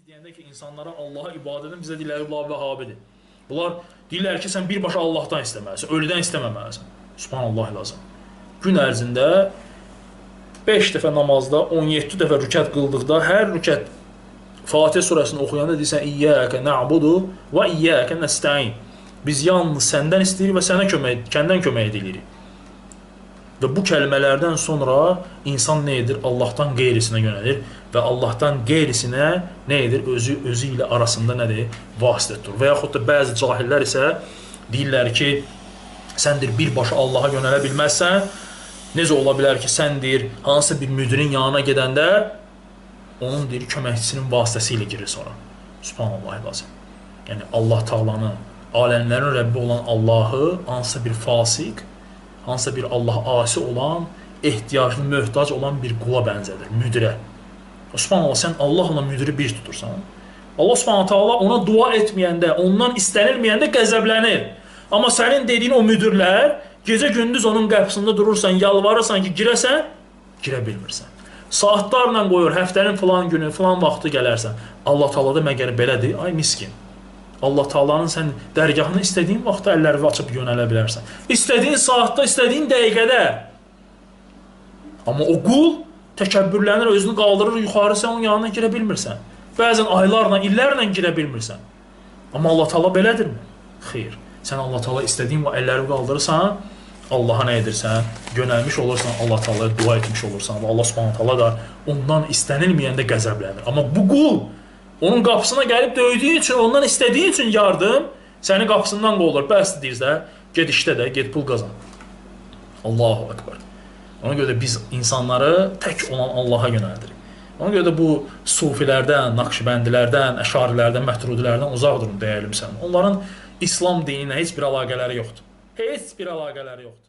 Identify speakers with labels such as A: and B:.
A: deyəndə ki, insanlara Allaha ibadət edin, bizə deyirlər Allah Vəhabidir. Bunlar deyirlər ki, sən birbaşa Allahdan istəməlisən, ölüdən istəməməlisən. Subhanallah lazım. Gün ərzində 5 dəfə namazda 17 dəfə rükət qıldıqda hər rükət Fatihə surəsini oxuyanda deyirsən İyyəkə na'budu və İyyəkə nəstəin. Biz yalnız səndən istəyirik və sənə kəndən kömək edirik. Və bu kəlmələrdən sonra insan nə edir? Allahdan qeyrisinə yönəlir və Allahdan qeyrisinə nə edir? Özü ilə arasında nədir? Vasitə tutur. Və yaxud da bəzi cahillər isə deyirlər ki, səndir birbaşa Allaha yönələ bilməzsən. Necə ola bilər ki, səndir hansısa bir müdirin yanına gedəndə onun deyir köməkçisinin vasitəsilə girir sonra. Subhanallah lazım. Yəni Allah Taala'nın, aləmlərin Rəbbi olan Allahı hansısa bir fasik, hansısa bir Allah asi olan, ehtiyaclı, möhtac olan bir qula bənzədir, müdirə. Subhanallah, sən Allahla müdiri bir tutursan. Allah Subhanahu Taala ona dua etməyəndə, ondan istənilməyəndə qəzəblənir. Amma sənin dediyin o müdirlər gecə-gündüz onun qapısında durursan, yalvarırsan ki, girəsən, girə bilmirsən. Saatlarla qoyur, həftənin filan günü, filan vaxtı gələrsən. Allah Taala da məgər belədir? Ay miskin. Allah Taala'nın sən dərgahını istədiyin vaxtda əllərini açıb yönələ bilərsən. İstədiyin saatda, istədiyin dəqiqədə. Amma o qul təkəbbürlənir, özünü qaldırır yuxarı, sən onun yanına girə bilmirsən. Bəzən aylarla, illərlə girə bilmirsən. Amma Allah Taala belədirmi? Xeyr. Sən Allah Taala istədiyin və əllərini qaldırırsan, Allaha nə edirsən? Yönəlmiş olursan, Allah Taala'ya dua etmiş olursan və Allah Subhanahu Taala da ondan istənilməyəndə qəzəblənir. Amma bu qul onun qapısına gəlib döydüyü üçün, ondan istədiyi üçün yardım səni qapısından qovulur. Bəs deyirsə, get işdə də, get pul qazan. Allahu Ekber. Ona görə də biz insanları tək olan Allaha yönəldirik. Ona görə də bu sufilərdən, naqşibəndilərdən, əşarilərdən, mətrudilərdən uzaq durun dəyərli müsəlman. Onların İslam dininə heç bir əlaqələri yoxdur. Heç bir əlaqələri yoxdur.